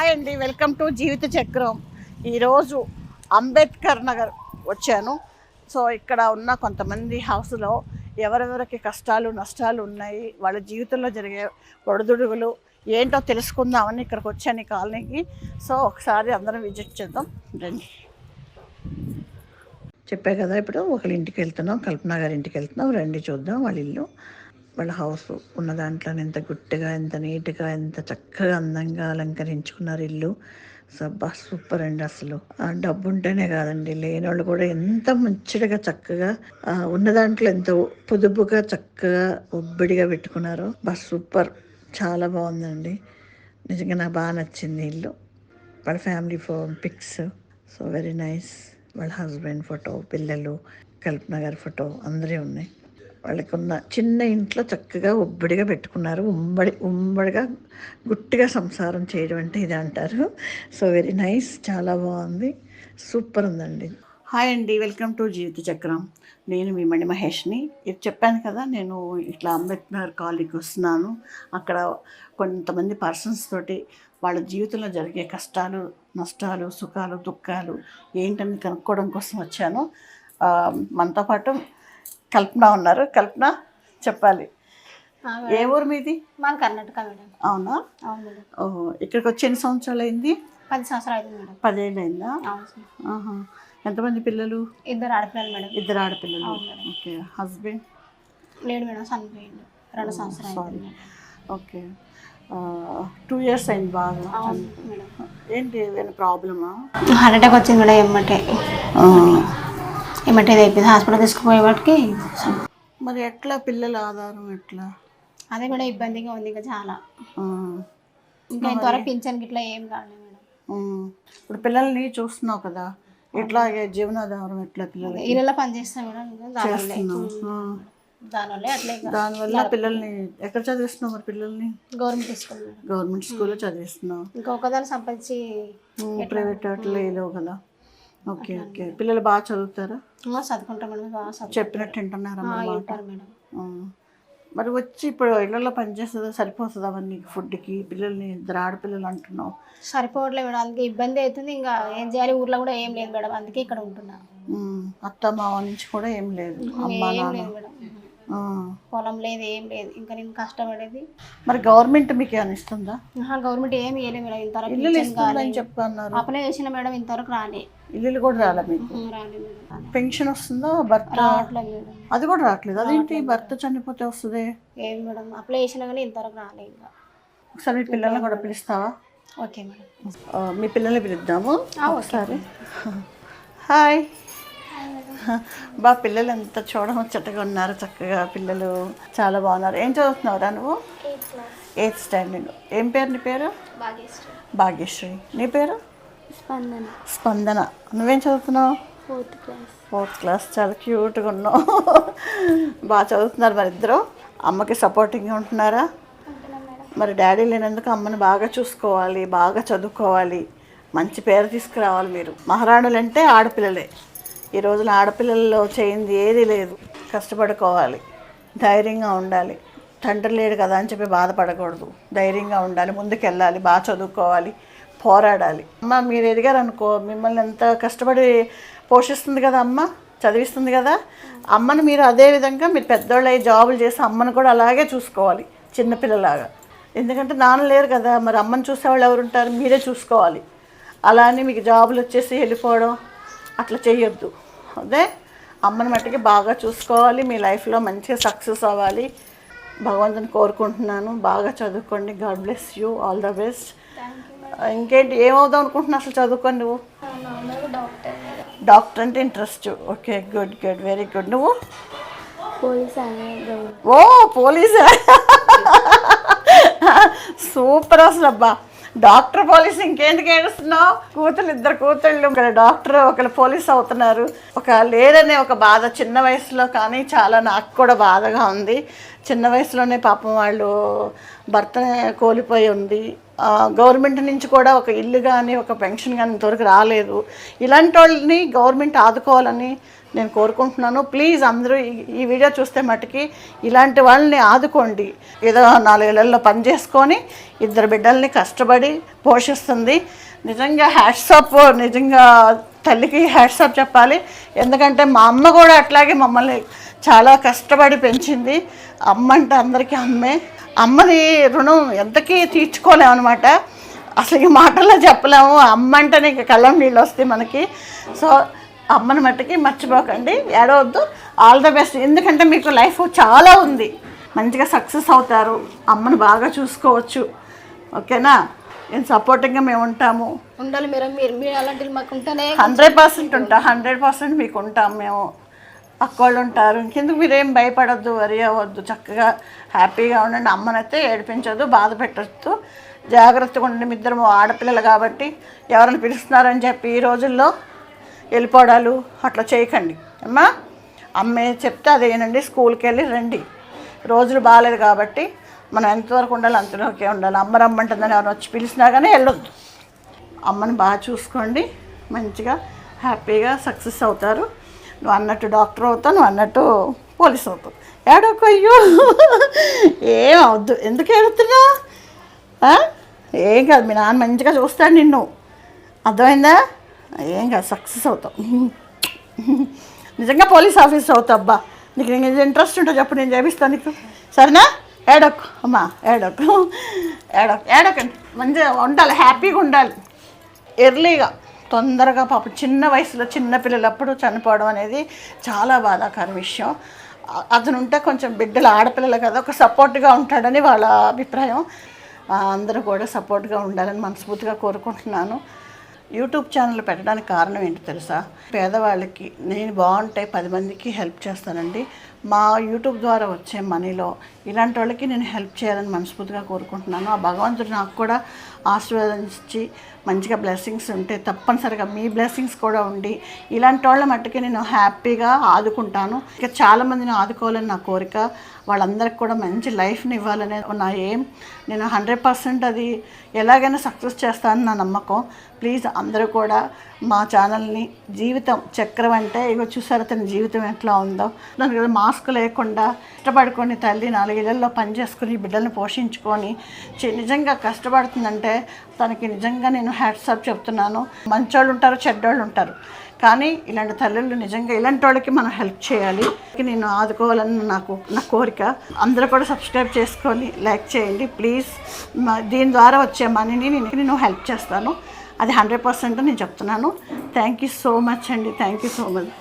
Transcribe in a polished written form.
Hi అండి, welcome to జీవిత చక్రం. ఈరోజు అంబేద్కర్ నగర్ వచ్చాను. సో ఇక్కడ ఉన్న కొంతమంది హౌస్లో ఎవరెవరికి కష్టాలు నష్టాలు ఉన్నాయి, వాళ్ళ జీవితంలో జరిగే ఒడిదుడుగులు ఏంటో తెలుసుకుందామని ఇక్కడికి వచ్చాను ఈ కాలనీకి. సో ఒకసారి అందరం విజిట్ చేద్దాం రండి. చెప్పే కదా, ఇప్పుడు ఒకళ్ళ ఇంటికి వెళ్తున్నాం, కల్పన గారి ఇంటికి వెళ్తున్నాం. రండి చూద్దాం వాళ్ళ ఇల్లు, వాళ్ళ హౌస్ ఉన్న దాంట్లో ఎంత గుట్టుగా, ఎంత నీట్గా, ఎంత చక్కగా అందంగా అలంకరించుకున్నారు ఇల్లు. సబ్బా సూపర్ అండి. అసలు డబ్బు ఉంటేనే కాదండి, లేని వాళ్ళు కూడా ఎంత మంచిగా చక్కగా ఉన్న దాంట్లో ఎంత పొదుపుగా చక్కగా ఒబ్బిడిగా పెట్టుకున్నారు. బస్ సూపర్, చాలా బాగుందండి. నిజంగా నాకు బాగా నచ్చింది ఇల్లు. వాళ్ళ family pics so very nice. వాళ్ళ హస్బెండ్ ఫోటో, పిల్లలు, కల్పన గారి ఫోటో అందరూ ఉన్నాయి. వాళ్ళకి ఉన్న చిన్న ఇంట్లో చక్కగా ఒబ్బడిగా పెట్టుకున్నారు. ఉమ్మడిగా గుట్టిగా సంసారం చేయడం అంటే ఇది అంటారు. సో వెరీ నైస్, చాలా బాగుంది, సూపర్ ఉందండి. హాయ్ అండి, వెల్కమ్ టు జీవిత చక్రం. నేను మీ మణి మహేష్ని. ఇది చెప్పాను కదా, నేను ఇట్లా అంబేద్కర్ కాలనీకి వస్తున్నాను. అక్కడ కొంతమంది పర్సన్స్ తోటి వాళ్ళ జీవితంలో జరిగే కష్టాలు నష్టాలు సుఖాలు దుఃఖాలు ఏంటని కనుక్కోవడం కోసం వచ్చాను. మనతో పాటు కల్పన ఉన్నారు. కల్పన చెప్పాలి, ఏ ఊరు మీది? మన కర్ణాటక మేడం. అవునా? అవును మేడం. ఓహో, ఇక్కడికి వచ్చి ఎన్ని సంవత్సరాలు అయింది? 10 సంవత్సరాలు అయింది మేడం. 10 ఏళ్ళు అయిందా? అవును. ఎంతమంది పిల్లలు? 2 ఆడపిల్లలు మేడం. 2 ఆడపిల్లలు. ఓకే. హస్బెండ్ లేడు మేడం, చనిపోయిండు 2 సంవత్సరాలు. ఓకే. 2 years అయింది బాగా. ఏంటి, ఏమైనా ప్రాబ్లమా? హార్ట్ అటాక్ వచ్చింది మేడం. ఏమంటే ఇది అయిపోయింది, హాస్పిటల్ తీసుకుపోయేవాటికి. మరి ఎట్లా పిల్లల ఆధారం ఎట్లా? అదే మేడం, ఇబ్బందిగా ఉంది ఇంకా చాలా. ఇంకా ఇంతవరకు పింఛన్కి ఇట్లా ఏం కాలేదు మేడం. ఇప్పుడు పిల్లల్ని చూస్తున్నావు కదా, ఎట్లా జీవనాధారం ఎట్లా? పిల్లలు ఇళ్ళలో పని చేస్తాం మేడం. దానివల్ల అట్లే, దానివల్ల పిల్లల్ని ఎక్కడ చదివిస్తున్నావు? మరి పిల్లల్ని గవర్నమెంట్ స్కూల్, గవర్నమెంట్ స్కూల్లో చదివిస్తున్నావు. ఇంకొకదాన్ని సంపాదించి ప్రైవేట్ అట్లా లేవు కదా. Okay okay. పిల్లలు బాగా చదువుతారా? చదువుకుంటాం మేడం, బాగా చెప్పినట్టు వింటున్నారా? మేడం. మరి వచ్చి ఇప్పుడు ఇళ్ళల్లో పనిచేస్తుందా, సరిపోతుందా అవన్నీ ఫుడ్కి? పిల్లల్ని 2 ఆడపిల్లలు అంటున్నావు. సరిపోవట్లేదు మేడం, అందుకే ఇబ్బంది అవుతుంది. ఇంకా ఏం చేయాలి, ఊర్లో కూడా ఏం లేదు మేడం, అందుకే ఇక్కడ ఉంటున్నా. అత్త మామ నుంచి కూడా ఏం లేదు? ఏం లేదు మేడం, పొలం లేదు, ఏం లేదు. ఇంకా నేను కష్టపడేది. మరి గవర్నమెంట్ మీకు ఏమైనా ఇస్తుందా? గవర్నమెంట్ ఏమి ఇవ్వలేదు మేడం ఇంతవరకు. ఇల్లు ఇస్తుందని చెప్తున్నారు. అప్లై చేసిన మేడం, ఇంతవరకు రాలే. ఇల్లు కూడా రాలే మీకు? రాలేదు మేడం. పెన్షన్ వస్తుందా? భర్త అది కూడా రావట్లేదు. అదేంటి, భర్త చనిపోతే వస్తుంది? ఏం మేడం, అప్లై చేసినా కానీ ఇంతవరకు రాలే. ఇంకా ఒకసారి మీ పిల్లల్ని కూడా పిలుస్తావా? Okay madam. మీ పిల్లల్ని పిలుద్దాము ఒకసారి. హాయ్. బా, పిల్లలు ఎంత చూడముచ్చటగా ఉన్నారు, చక్కగా పిల్లలు చాలా బాగున్నారు. ఏం చదువుతున్నావురా నువ్వు? 8th standard. ఏం పేరు నీ పేరు? భాగ్యశ్రీ. నీ పేరు? స్పందన. నువ్వేం చదువుతున్నావు? 4th class. చాలా క్యూట్గా ఉన్నావు. బాగా చదువుతున్నారు మరి ఇద్దరు. అమ్మకి సపోర్టింగ్గా ఉంటున్నారా? మరి డాడీ లేనందుకు అమ్మని బాగా చూసుకోవాలి, బాగా చదువుకోవాలి, మంచి పేరు తీసుకురావాలి. మీరు మహారాణులు అంటే ఆడపిల్లలే. ఈ రోజున ఆడపిల్లల్లో చేయింది ఏది లేదు. కష్టపడుకోవాలి, ధైర్యంగా ఉండాలి. తండ్రి లేడు కదా అని చెప్పి బాధపడకూడదు. ధైర్యంగా ఉండాలి, ముందుకెళ్ళాలి, బాగా చదువుకోవాలి, పోరాడాలి. అమ్మ మీరు ఎదిగారు అనుకో, మిమ్మల్ని ఎంత కష్టపడి పోషిస్తుంది కదా అమ్మ, చదివిస్తుంది కదా. అమ్మని మీరు అదే విధంగా మీరు పెద్దోళ్ళు అయ్యి జాబులు చేసి అమ్మని కూడా అలాగే చూసుకోవాలి, చిన్నపిల్లలాగా. ఎందుకంటే నాన్న లేరు కదా, మరి అమ్మని చూసేవాళ్ళు ఎవరు ఉంటారు? మీరే చూసుకోవాలి. అలా అని మీకు జాబులు వచ్చేసి వెళ్ళిపోవడం అట్లా చేయొద్దు. అదే అమ్మని మట్టికి బాగా చూసుకోవాలి, మీ లైఫ్లో మంచిగా సక్సెస్ అవ్వాలి, భగవంతుని కోరుకుంటున్నాను. బాగా చదువుకోండి. God bless you, all the best. ఇంకేంటి, ఏమవుదాం అనుకుంటున్నావు అసలు చదువుకోండి? నువ్వు డాక్టర్ అంటే interest. Okay, good good, very good. నువ్వు? ఓ పోలీసా? సూపర్ అసలు. అబ్బా, డాక్టర్ పోలీస్, ఇంకేందుకు ఏడుస్తున్నావు? కూతుళ్ళు, 2 కూతుళ్ళు, ఒకరు డాక్టర్ ఒకరు పోలీస్ అవుతున్నారు. ఒక లేదనే ఒక బాధ చిన్న వయసులో. కానీ చాలా నాకు కూడా బాధగా ఉంది. చిన్న వయసులోనే పాపం వాళ్ళు భర్తనే కోల్పోయి ఉంది. గవర్నమెంట్ నుంచి కూడా ఒక ఇల్లు కానీ ఒక పెన్షన్ కానీ ఇంతవరకు రాలేదు. ఇలాంటి వాళ్ళని గవర్నమెంట్ ఆదుకోవాలని నేను కోరుకుంటున్నాను. ప్లీజ్ అందరూ ఈ వీడియో చూస్తే మట్టుకి ఇలాంటి వాళ్ళని ఆదుకోండి. ఏదో 4 ఏళ్లలో పని చేసుకొని 2 బిడ్డల్ని కష్టపడి పోషిస్తుంది. నిజంగా హ్యాట్సాప్, నిజంగా తల్లికి హ్యాట్సాప్ చెప్పాలి. ఎందుకంటే మా అమ్మ కూడా అట్లాగే మమ్మల్ని చాలా కష్టపడి పెంచింది. అమ్మ అంటే అందరికీ అమ్మే. అమ్మది రుణం ఎంతకీ తీర్చుకోలేమన్నమాట. అసలు ఈ మాటల్లో చెప్పలేము. అమ్మ అంటేనే ఇక కళ్ళం నీళ్ళు వస్తాయి మనకి. సో అమ్మని మట్టుకి మర్చిపోకండి, ఏడవద్దు. All the best. ఎందుకంటే మీకు లైఫ్ చాలా ఉంది, మంచిగా సక్సెస్ అవుతారు, అమ్మని బాగా చూసుకోవచ్చు. ఓకేనా? నేను సపోర్టింగ్గా మేము ఉంటాము. ఉండాలి మీరు అలాంటివి మాకు ఉంటేనే 100% ఉంటా, 100% మీకు ఉంటాం మేము. అక్కోళ్ళు ఉంటారు. ఇంకెందుకు మీరేం భయపడద్దు, వరి అవ్వద్దు, చక్కగా హ్యాపీగా ఉండండి. అమ్మనైతే ఏడిపించద్దు, బాధ పెట్టద్దు. జాగ్రత్తగా ఉండండి. మీ ఇద్దరు ఆడపిల్లలు కాబట్టి ఎవరైనా పిలుస్తున్నారని చెప్పి ఈ రోజుల్లో వెళ్ళిపోవడాలు అట్లా చేయకండి అమ్మా. అమ్మే చెప్తే అదేనండి. స్కూల్కి వెళ్ళి రండి. రోజులు బాగాలేదు కాబట్టి మనం ఎంతవరకు ఉండాలి అంతలోకే ఉండాలి. అమ్మ రమ్మంటుందని ఎవరు వచ్చి పిలిచినా కానీ వెళ్ళొద్దు. అమ్మని బాగా చూసుకోండి, మంచిగా హ్యాపీగా సక్సెస్ అవుతారు. నువ్వు అన్నట్టు డాక్టర్ అవుతావు, నువ్వు అన్నట్టు పోలీస్ అవుతావు. ఏడోకయ్యో ఏం అవద్దు. ఎందుకు ఏడుతున్నా? ఏం కాదు, మీ నాన్న మంచిగా చూస్తాడు నిన్ను. అర్థమైందా? ఏం కాదు, సక్సెస్ అవుతావు. నిజంగా పోలీస్ ఆఫీసర్ అవుతావు. అబ్బా, నీకు ఇంట్రెస్ట్ ఉంటే చెప్పు, నేను చేపిస్తాను నీకు. సరేనా? ఏడోకు అమ్మా, ఏడోకండి. మంచిగా ఉండాలి, హ్యాపీగా ఉండాలి. ఎర్లీగా తొందరగా పాప చిన్న వయసులో చిన్న పిల్లలప్పుడు చనిపోవడం అనేది చాలా బాధాకర విషయం. అతను ఉంటే కొంచెం బిడ్డలు ఆడపిల్లలు కదా, ఒక సపోర్ట్గా ఉంటాడని వాళ్ళ అభిప్రాయం. అందరూ కూడా సపోర్ట్గా ఉండాలని మనస్ఫూర్తిగా కోరుకుంటున్నాను. యూట్యూబ్ ఛానల్ పెట్టడానికి కారణం ఏంటో తెలుసా? పేదవాళ్ళకి నేను బాగుంటే 10 మందికి హెల్ప్ చేస్తానండి. మా యూట్యూబ్ ద్వారా వచ్చే మనీలో ఇలాంటి వాళ్ళకి నేను హెల్ప్ చేయాలని మనస్ఫూర్తిగా కోరుకుంటున్నాను. ఆ భగవంతుడు నాకు కూడా ఆశీర్వదించి మంచిగా బ్లెస్సింగ్స్ ఉంటే తప్పనిసరిగా మీ బ్లెస్సింగ్స్ కూడా ఉండి ఇలాంటి వాళ్ళ మట్టుకి నేను హ్యాపీగా ఆదుకుంటాను. ఇక చాలామందిని ఆదుకోవాలని నా కోరిక. వాళ్ళందరికీ కూడా మంచి లైఫ్ని ఇవ్వాలనే నా ఎయిమ్. నేను 100% అది ఎలాగైనా సక్సెస్ చేస్తానని నా నమ్మకం. ప్లీజ్ అందరూ కూడా మా ఛానల్ని జీవితం చక్రం అంటే ఇగో చూసారా తన జీవితం ఎట్లా ఉందో. దానికి కదా మాస్క్ లేకుండా ఇష్టపడుకొని తల్లి 4 ఏళ్లలో పని చేసుకుని బిడ్డల్ని పోషించుకొని నిజంగా కష్టపడుతుందంటే తనకి నిజంగా నేను హ్యాట్సాప్ చెప్తున్నాను. మంచోళ్ళు ఉంటారు, చెడ్డోళ్ళు ఉంటారు, కానీ ఇలాంటి తల్లులు నిజంగా ఇలాంటి వాళ్ళకి మనం హెల్ప్ చేయాలి. నేను ఆదుకోవాలని నా కోరిక. అందరూ కూడా సబ్స్క్రైబ్ చేసుకొని లైక్ చేయండి ప్లీజ్. దీని ద్వారా వచ్చే మనీని నేను హెల్ప్ చేస్తాను. అది 100% నేను చెప్తున్నాను. థ్యాంక్ యూ సో మచ్ అండి. Thank you so much.